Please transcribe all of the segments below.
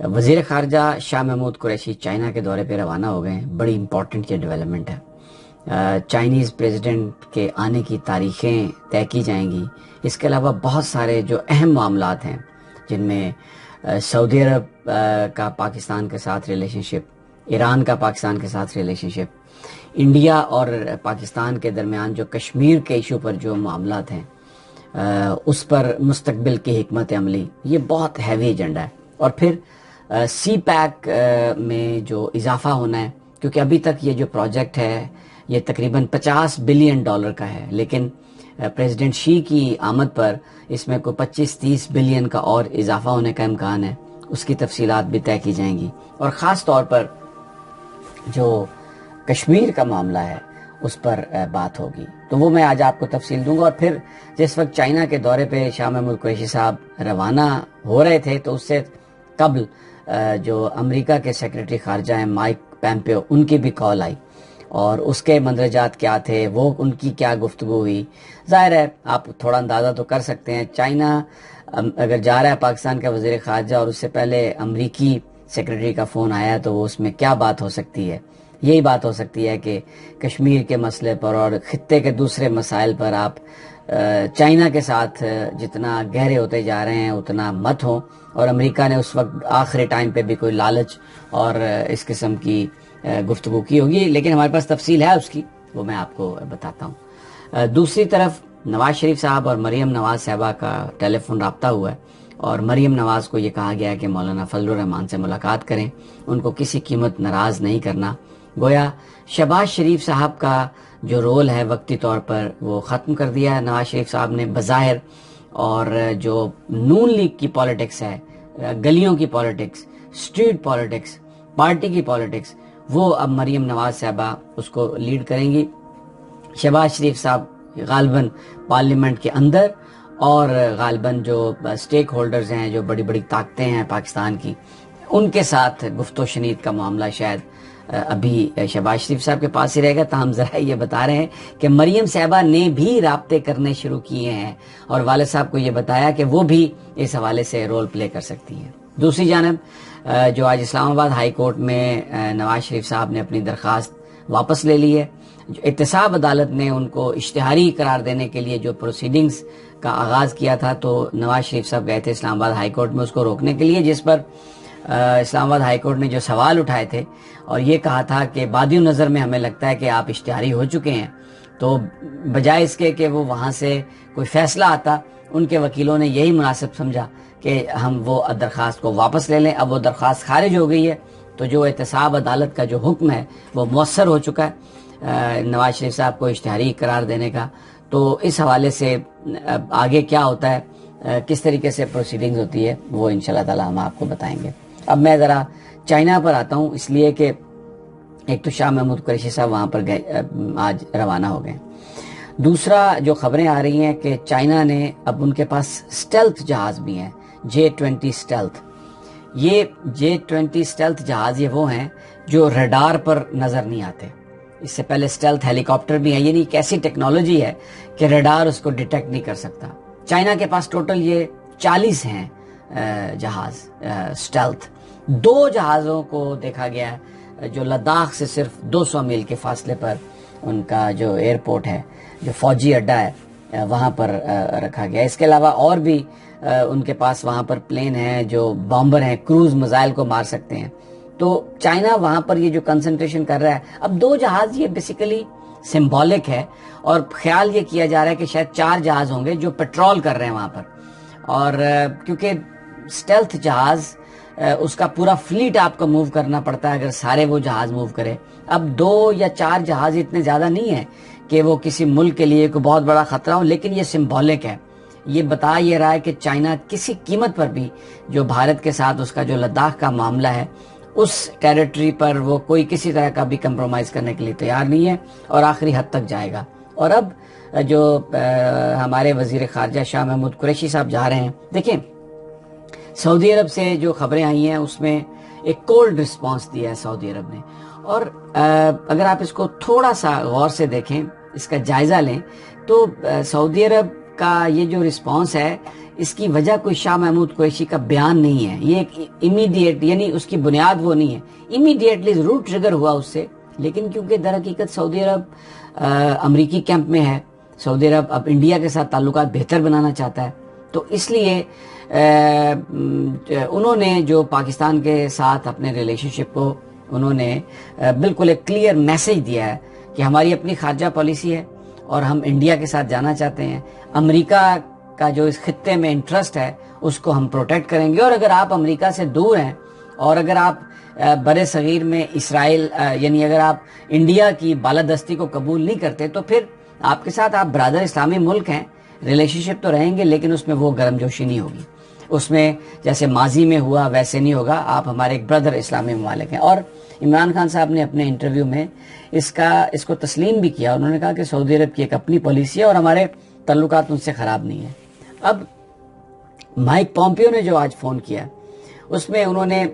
وزیر خارجہ شاہ محمود قریشی چائنا کے دورے پہ روانہ ہو گئے ہیں. بڑی امپورٹنٹ یہ ڈیولپمنٹ ہے. چائنیز پریزیڈنٹ کے آنے کی تاریخیں طے کی جائیں گی. اس کے علاوہ بہت سارے جو اہم معاملات ہیں جن میں سعودی عرب کا پاکستان کے ساتھ ریلیشن شپ، ایران کا پاکستان کے ساتھ ریلیشن شپ، انڈیا اور پاکستان کے درمیان جو کشمیر کے ایشو پر جو معاملات ہیں اس پر مستقبل کی حکمت عملی، یہ بہت ہیوی ایجنڈا ہے. اور پھر سی پیک میں جو اضافہ ہونا ہے، کیونکہ ابھی تک یہ جو پروجیکٹ ہے یہ تقریباً $50 بلین کا ہے، لیکن پریزیڈنٹ شی کی آمد پر اس میں کوئی 25-30 بلین کا اور اضافہ ہونے کا امکان ہے. اس کی تفصیلات بھی طے کی جائیں گی. اور خاص طور پر جو کشمیر کا معاملہ ہے اس پر بات ہوگی، تو وہ میں آج آپ کو تفصیل دوں گا. اور پھر جس وقت چائنا کے دورے پہ شاہ محمود قریشی صاحب روانہ ہو رہے تھے تو اس سے قبل جو امریکہ کے سیکرٹری خارجہ ہیں مائک پومپیو، ان کی بھی کال آئی اور اس کے مندرجات کیا تھے، وہ ان کی کیا گفتگو ہوئی. ظاہر ہے آپ تھوڑا اندازہ تو کر سکتے ہیں، چائنا اگر جا رہا ہے پاکستان کا وزیر خارجہ اور اس سے پہلے امریکی سیکرٹری کا فون آیا تو وہ اس میں کیا بات ہو سکتی ہے. یہی بات ہو سکتی ہے کہ کشمیر کے مسئلے پر اور خطے کے دوسرے مسائل پر آپ چائنا کے ساتھ جتنا گہرے ہوتے جا رہے ہیں اتنا مت ہوں. اور امریکہ نے اس وقت آخری ٹائم پہ بھی کوئی لالچ اور اس قسم کی گفتگو کی ہوگی، لیکن ہمارے پاس تفصیل ہے اس کی، وہ میں آپ کو بتاتا ہوں. دوسری طرف نواز شریف صاحب اور مریم نواز صاحبہ کا ٹیلی فون رابطہ ہوا ہے اور مریم نواز کو یہ کہا گیا ہے کہ مولانا فضل الرحمان سے ملاقات کریں، ان کو کسی قیمت ناراض نہیں کرنا. گویا شہباز شریف صاحب کا جو رول ہے وقتی طور پر وہ ختم کر دیا ہے نواز شریف صاحب نے بظاہر. اور جو نون لیگ کی پالیٹکس ہے، گلیوں کی پالیٹکس، اسٹریٹ پالیٹکس، پارٹی کی پالیٹکس، وہ اب مریم نواز صاحبہ اس کو لیڈ کریں گی. شہباز شریف صاحب غالباً پارلیمنٹ کے اندر اور غالباً جو سٹیک ہولڈرز ہیں، جو بڑی بڑی طاقتیں ہیں پاکستان کی، ان کے ساتھ گفت و شنید کا معاملہ شاید ابھی شہباز شریف صاحب کے پاس ہی رہے گا. تاہم ذرا یہ بتا رہے ہیں کہ مریم صاحبہ نے بھی رابطے کرنے شروع کیے ہیں اور والد صاحب کو یہ بتایا کہ وہ بھی اس حوالے سے رول پلے کر سکتی ہیں. دوسری جانب جو آج اسلام آباد ہائی کورٹ میں نواز شریف صاحب نے اپنی درخواست واپس لے لی ہے، جو احتساب عدالت نے ان کو اشتہاری قرار دینے کے لیے جو پروسیڈنگز کا آغاز کیا تھا، تو نواز شریف صاحب گئے تھے اسلام آباد ہائی کورٹ میں اس کو روکنے کے لیے، جس پر اسلام آباد ہائی کورٹ نے جو سوال اٹھائے تھے اور یہ کہا تھا کہ بادی نظر میں ہمیں لگتا ہے کہ آپ اشتہاری ہو چکے ہیں، تو بجائے اس کے کہ وہ وہاں سے کوئی فیصلہ آتا، ان کے وکیلوں نے یہی مناسب سمجھا کہ ہم وہ درخواست کو واپس لے لیں. اب وہ درخواست خارج ہو گئی ہے تو جو احتساب عدالت کا جو حکم ہے وہ مؤثر ہو چکا ہے نواز شریف صاحب کو اشتہاری قرار دینے کا. تو اس حوالے سے آگے کیا ہوتا ہے، کس طریقے سے پروسیڈنگز ہوتی ہے، وہ انشاءاللہ تعالی ہم آپ کو بتائیں گے. اب میں ذرا چائنا پر آتا ہوں، اس لیے کہ ایک تو شاہ محمود قریشی صاحب وہاں پر گئے، آج روانہ ہو گئے. دوسرا جو خبریں آ رہی ہیں کہ چائنا نے اب ان کے پاس اسٹیلتھ جہاز بھی ہیں، J-20 اسٹیلتھ. یہ J-20 اسٹیلتھ جہاز یہ وہ ہیں جو ریڈار پر نظر نہیں آتے. اس سے پہلے اسٹیلتھ ہیلی کاپٹر بھی ہیں، یعنی ایک ایسی ٹیکنالوجی ہے کہ ریڈار اس کو ڈیٹیکٹ نہیں کر سکتا. چائنا کے پاس ٹوٹل یہ 40 ہیں جہاز اسٹیلتھ. 2 جہازوں کو دیکھا گیا ہے جو لداخ سے صرف 200 میل کے فاصلے پر ان کا جو ایئرپورٹ ہے، جو فوجی اڈا ہے، وہاں پر رکھا گیا. اس کے علاوہ اور بھی ان کے پاس وہاں پر پلین ہیں جو بامبر ہیں، کروز میزائل کو مار سکتے ہیں. تو چائنا وہاں پر یہ جو کنسنٹریشن کر رہا ہے، اب 2 جہاز یہ بیسیکلی سمبولک ہے اور خیال یہ کیا جا رہا ہے کہ شاید 4 جہاز ہوں گے جو پیٹرول کر رہے ہیں وہاں پر. اور کیونکہ اسٹیلتھ جہاز اس کا پورا فلیٹ آپ کو موو کرنا پڑتا ہے اگر سارے وہ جہاز موو کرے. اب 2 یا 4 جہاز اتنے زیادہ نہیں ہیں کہ وہ کسی ملک کے لیے کوئی بہت بڑا خطرہ ہو، لیکن یہ سمبولک ہے. یہ بتا یہ رہا ہے کہ چائنا کسی قیمت پر بھی جو بھارت کے ساتھ اس کا جو لداخ کا معاملہ ہے اس ٹیریٹری پر وہ کوئی کسی طرح کا بھی کمپرومائز کرنے کے لیے تیار نہیں ہے اور آخری حد تک جائے گا. اور اب جو ہمارے وزیر خارجہ شاہ محمود قریشی صاحب جا رہے ہیں، دیکھیں سعودی عرب سے جو خبریں آئی ہیں اس میں ایک کولڈ رسپانس دیا ہے سعودی عرب نے. اور اگر آپ اس کو تھوڑا سا غور سے دیکھیں، اس کا جائزہ لیں، تو سعودی عرب کا یہ جو رسپانس ہے اس کی وجہ کوئی شاہ محمود قریشی کا بیان نہیں ہے، یہ ایک امیڈیٹ، یعنی اس کی بنیاد وہ نہیں ہے، امیڈیٹلی ضرور ٹریگر ہوا اس سے، لیکن کیونکہ در حقیقت سعودی عرب امریکی کیمپ میں ہے، سعودی عرب اب انڈیا کے ساتھ تعلقات بہتر بنانا چاہتا ہے، تو اس لیے انہوں نے جو پاکستان کے ساتھ اپنے ریلیشن شپ کو انہوں نے بالکل ایک کلیئر میسج دیا ہے کہ ہماری اپنی خارجہ پالیسی ہے اور ہم انڈیا کے ساتھ جانا چاہتے ہیں، امریکہ کا جو اس خطے میں انٹرسٹ ہے اس کو ہم پروٹیکٹ کریں گے، اور اگر آپ امریکہ سے دور ہیں اور اگر آپ بر صغیر میں اسرائیل یعنی اگر آپ انڈیا کی بالادستی کو قبول نہیں کرتے تو پھر آپ کے ساتھ آپ برادر اسلامی ملک ہیں، ریلیشن شپ تو رہیں گے لیکن اس میں وہ گرم جوشی نہیں ہوگی، اس میں جیسے ماضی میں ہوا ویسے نہیں ہوگا، آپ ہمارے ایک برادر اسلامی ممالک ہیں۔ اور عمران خان صاحب نے اپنے انٹرویو میں اس کو تسلیم بھی کیا، انہوں نے کہا کہ سعودی عرب کی ایک اپنی پالیسی ہے اور ہمارے تعلقات ان سے خراب نہیں ہیں۔ اب مائک پومپیو نے جو آج فون کیا اس میں انہوں نے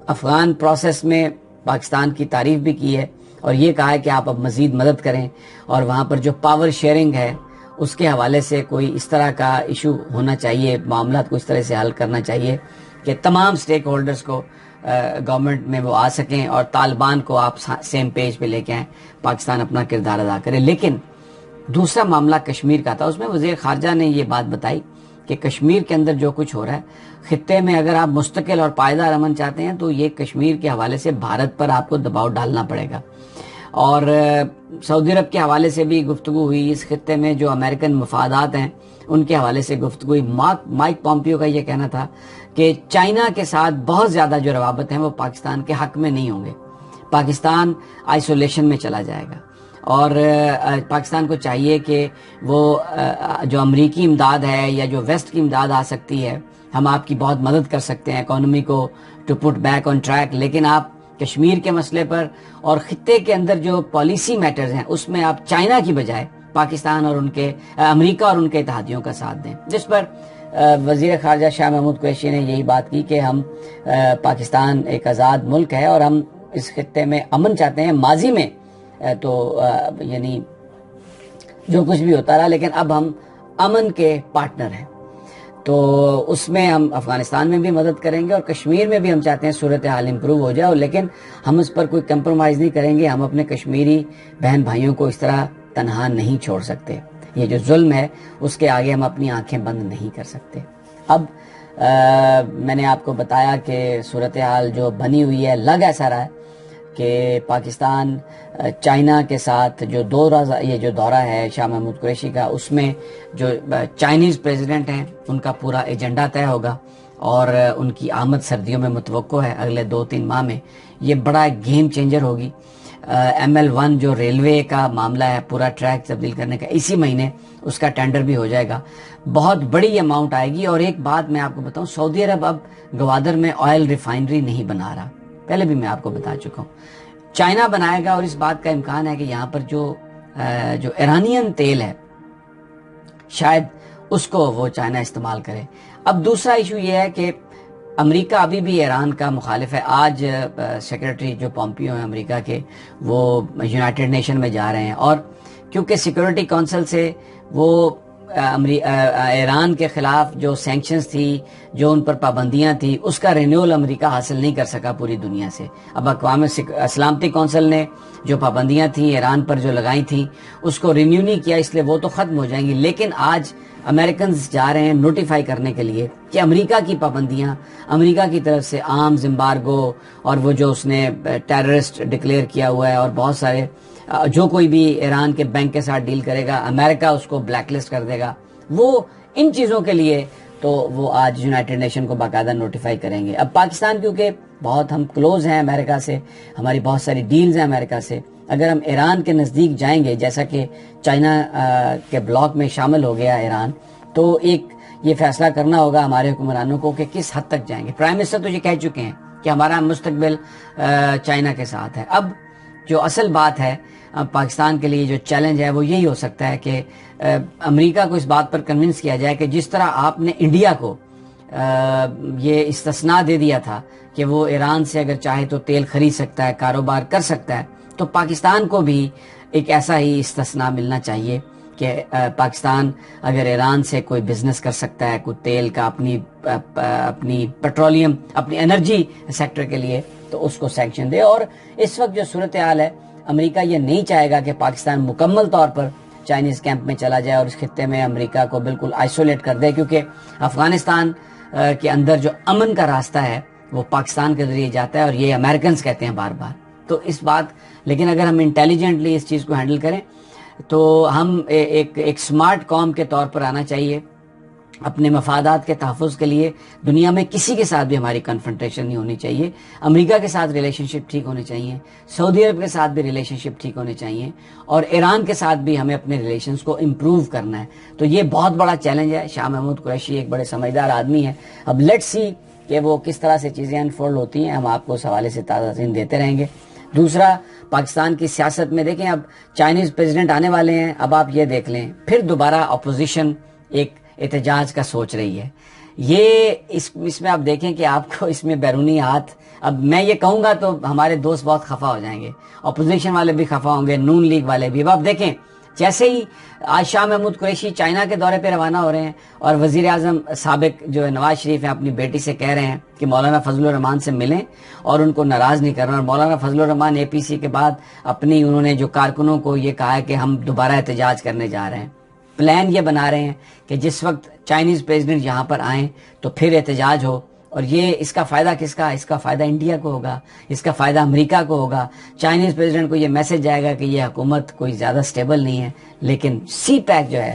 افغان پروسیس میں پاکستان کی تعریف بھی کی ہے اور یہ کہا ہے کہ آپ اب مزید مدد کریں، اور وہاں پر جو پاور شیئرنگ ہے اس کے حوالے سے کوئی اس طرح کا ایشو ہونا چاہیے، معاملات کو اس طرح سے حل کرنا چاہیے کہ تمام سٹیک ہولڈرز کو گورنمنٹ میں وہ آ سکیں اور طالبان کو آپ سیم پیج پہ لے کے آئیں، پاکستان اپنا کردار ادا کرے۔ لیکن دوسرا معاملہ کشمیر کا تھا، اس میں وزیر خارجہ نے یہ بات بتائی کہ کشمیر کے اندر جو کچھ ہو رہا ہے خطے میں، اگر آپ مستقل اور پائیدار امن چاہتے ہیں تو یہ کشمیر کے حوالے سے بھارت پر آپ کو دباؤ ڈالنا پڑے گا، اور سعودی عرب کے حوالے سے بھی گفتگو ہوئی، اس خطے میں جو امریکن مفادات ہیں ان کے حوالے سے گفتگو ہوئی۔ مائک پومپیو کا یہ کہنا تھا کہ چائنا کے ساتھ بہت زیادہ جو روابط ہیں وہ پاکستان کے حق میں نہیں ہوں گے، پاکستان آئسولیشن میں چلا جائے گا، اور پاکستان کو چاہیے کہ وہ جو امریکی امداد ہے یا جو ویسٹ کی امداد آ سکتی ہے، ہم آپ کی بہت مدد کر سکتے ہیں اکانومی کو to put back on track, لیکن آپ کشمیر کے مسئلے پر اور خطے کے اندر جو پالیسی میٹرز ہیں اس میں آپ چائنا کی بجائے پاکستان اور امریکہ اور ان کے اتحادیوں کا ساتھ دیں، جس پر وزیر خارجہ شاہ محمود قریشی نے یہی بات کی کہ ہم پاکستان ایک آزاد ملک ہے اور ہم اس خطے میں امن چاہتے ہیں، ماضی میں تو یعنی جو کچھ بھی ہوتا رہا لیکن اب ہم امن کے پارٹنر ہیں، تو اس میں ہم افغانستان میں بھی مدد کریں گے اور کشمیر میں بھی ہم چاہتے ہیں صورتحال امپروو ہو جائے، لیکن ہم اس پر کوئی کمپرومائز نہیں کریں گے، ہم اپنے کشمیری بہن بھائیوں کو اس طرح تنہا نہیں چھوڑ سکتے، یہ جو ظلم ہے اس کے آگے ہم اپنی آنکھیں بند نہیں کر سکتے۔ اب میں نے آپ کو بتایا کہ صورتحال جو بنی ہوئی ہے، لگ ایسا رہا ہے کہ پاکستان چائنا کے ساتھ جو یہ جو دورہ ہے شاہ محمود قریشی کا، اس میں جو چائنیز پریزیڈنٹ ہیں ان کا پورا ایجنڈا طے ہوگا اور ان کی آمد سردیوں میں متوقع ہے اگلے 2-3 ماہ میں، یہ بڑا گیم چینجر ہوگی۔ ML1 جو ریلوے کا معاملہ ہے، پورا ٹریک تبدیل کرنے کا، اسی مہینے اس کا ٹینڈر بھی ہو جائے گا، بہت بڑی اماؤنٹ آئے گی۔ اور ایک بات میں آپ کو بتاؤں، سعودی عرب اب گوادر میں آئل ریفائنری نہیں بنا رہا، پہلے بھی میں آپ کو بتا چکا ہوں، چائنا بنائے گا، اور اس بات کا امکان ہے کہ یہاں پر جو ایرانین تیل ہے شاید اس کو وہ چائنا استعمال کرے۔ اب دوسرا ایشو یہ ہے کہ امریکہ ابھی بھی ایران کا مخالف ہے، آج سیکریٹری جو پومپیو ہیں امریکہ کے، وہ یونائٹڈ نیشن میں جا رہے ہیں، اور کیونکہ سیکورٹی کونسل سے وہ ایران کے خلاف جو سینکشنز تھی، جو ان پر پابندیاں تھی، اس کا رینیول امریکہ حاصل نہیں کر سکا پوری دنیا سے۔ اب اقوام سلامتی کونسل نے جو پابندیاں تھیں ایران پر جو لگائی تھیں اس کو رینیو نہیں کیا، اس لیے وہ تو ختم ہو جائیں گی، لیکن آج امریکنز جا رہے ہیں نوٹیفائی کرنے کے لیے کہ امریکہ کی پابندیاں، امریکہ کی طرف سے آرمز امبارگو، اور وہ جو اس نے ٹیررسٹ ڈکلیئر کیا ہوا ہے، اور بہت سارے جو کوئی بھی ایران کے بینک کے ساتھ ڈیل کرے گا امریکہ اس کو بلیک لسٹ کر دے گا، وہ ان چیزوں کے لیے تو وہ آج یونائٹڈ نیشن کو باقاعدہ نوٹیفائی کریں گے۔ اب پاکستان کیونکہ بہت ہم کلوز ہیں امریکہ سے، ہماری بہت ساری ڈیلز ہیں امریکہ سے، اگر ہم ایران کے نزدیک جائیں گے جیسا کہ چائنا کے بلاک میں شامل ہو گیا ایران، تو ایک یہ فیصلہ کرنا ہوگا ہمارے حکمرانوں کو کہ کس حد تک جائیں گے۔ پرائم منسٹر تو یہ کہہ چکے ہیں کہ ہمارا مستقبل چائنا کے ساتھ ہے۔ اب جو اصل بات ہے پاکستان کے لیے جو چیلنج ہے وہ یہی ہو سکتا ہے کہ امریکہ کو اس بات پر کنونس کیا جائے کہ جس طرح آپ نے انڈیا کو یہ استثناء دے دیا تھا کہ وہ ایران سے اگر چاہے تو تیل خرید سکتا ہے، کاروبار کر سکتا ہے، تو پاکستان کو بھی ایک ایسا ہی استثناء ملنا چاہیے کہ پاکستان اگر ایران سے کوئی بزنس کر سکتا ہے، کوئی تیل کا، اپنی پیٹرولیم، اپنی انرجی سیکٹر کے لیے، تو اس کو سینکشن دے. اور اس وقت جو صورتحال ہے، امریکہ یہ نہیں چاہے گا کہ پاکستان مکمل طور پر چائنیز کیمپ میں چلا جائے اور اس خطے میں امریکہ کو بالکل آئسولیٹ کر دے، کیونکہ افغانستان کے اندر جو امن کا راستہ ہے وہ پاکستان کے ذریعے جاتا ہے، اور یہ امریکنز کہتے ہیں بار بار. تو اس بات، لیکن اگر ہم انٹیلیجنٹلی اس چیز کو ہینڈل کریں تو ہم ایک سمارٹ قوم کے طور پر آنا چاہیے. اپنے مفادات کے تحفظ کے لیے دنیا میں کسی کے ساتھ بھی ہماری کنفرنٹیشن نہیں ہونی چاہیے. امریکہ کے ساتھ ریلیشن شپ ٹھیک ہونے چاہیے، سعودی عرب کے ساتھ بھی ریلیشن شپ ٹھیک ہونے چاہیے، اور ایران کے ساتھ بھی ہمیں اپنے ریلیشنز کو امپروو کرنا ہے. تو یہ بہت بڑا چیلنج ہے. شاہ محمود قریشی ایک بڑے سمجھدار آدمی ہیں. اب لیٹس سی کہ وہ کس طرح سے چیزیں انفولڈ ہوتی ہیں. ہم آپ کو اس حوالے سے تازہ ترین دیتے رہیں گے. دوسرا، پاکستان کی سیاست میں دیکھیں، اب چائنیز پریزیڈنٹ آنے والے ہیں. اب آپ یہ دیکھ لیں، پھر دوبارہ اپوزیشن ایک احتجاج کا سوچ رہی ہے. یہ اس میں آپ دیکھیں کہ آپ کو اس میں بیرونی ہاتھ، اب میں یہ کہوں گا تو ہمارے دوست بہت خفا ہو جائیں گے، اپوزیشن والے بھی خفا ہوں گے، نون لیگ والے بھی. اب آپ دیکھیں، جیسے ہی آج شاہ محمود قریشی چائنا کے دورے پہ روانہ ہو رہے ہیں اور وزیر اعظم سابق جو نواز شریف ہیں اپنی بیٹی سے کہہ رہے ہیں کہ مولانا فضل الرحمان سے ملیں اور ان کو ناراض نہیں کرنا، اور مولانا فضل الرحمان اے پی سی کے بعد انہوں نے جو کارکنوں کو یہ کہا ہے کہ ہم دوبارہ احتجاج کرنے جا رہے ہیں. پلان یہ بنا رہے ہیں کہ جس وقت چائنیز پریزیڈنٹ یہاں پر آئیں تو پھر احتجاج ہو. اور یہ اس کا فائدہ کس کا؟ اس کا فائدہ انڈیا کو ہوگا، اس کا فائدہ امریکہ کو ہوگا. چائنیز پریزیڈنٹ کو یہ میسج جائے گا کہ یہ حکومت کوئی زیادہ سٹیبل نہیں ہے. لیکن سی پیک جو ہے،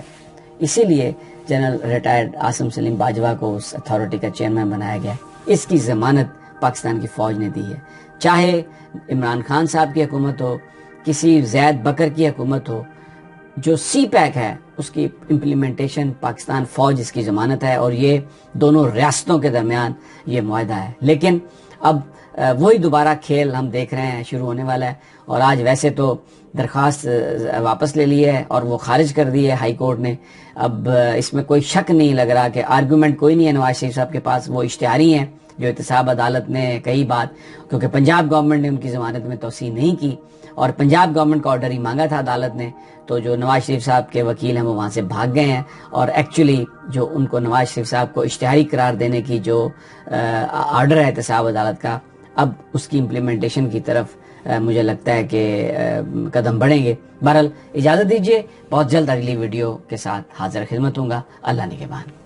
اسی لیے جنرل ریٹائرڈ عاصم سلیم باجوہ کو اس اتھارٹی کا چیئرمین بنایا گیا. اس کی ضمانت پاکستان کی فوج نے دی ہے. چاہے عمران خان صاحب کی حکومت ہو، کسی زید بکر کی حکومت ہو، جو سی پیک ہے اس کی امپلیمنٹیشن پاکستان فوج اس کی ضمانت ہے، اور یہ دونوں ریاستوں کے درمیان یہ معاہدہ ہے. لیکن اب وہی دوبارہ کھیل ہم دیکھ رہے ہیں شروع ہونے والا ہے. اور آج ویسے تو درخواست واپس لے لی ہے اور وہ خارج کر دی ہے ہائی کورٹ نے. اب اس میں کوئی شک نہیں لگ رہا کہ آرگومنٹ کوئی نہیں ہے نواز شریف صاحب کے پاس. وہ اشتہاری ہیں جو احتساب عدالت نے کئی بات، کیونکہ پنجاب گورنمنٹ نے ان کی ضمانت میں توسیع نہیں کی اور پنجاب گورنمنٹ کا آرڈر ہی مانگا تھا عدالت نے. تو جو نواز شریف صاحب کے وکیل ہیں وہ وہاں سے بھاگ گئے ہیں، اور ایکچولی جو ان کو نواز شریف صاحب کو اشتہاری قرار دینے کی جو آرڈر ہے احتساب عدالت کا، اب اس کی امپلیمنٹیشن کی طرف مجھے لگتا ہے کہ قدم بڑھیں گے. بہرحال اجازت دیجیے، بہت جلد اگلی ویڈیو کے ساتھ حاضر خدمت ہوں گا. اللہ نگہبان.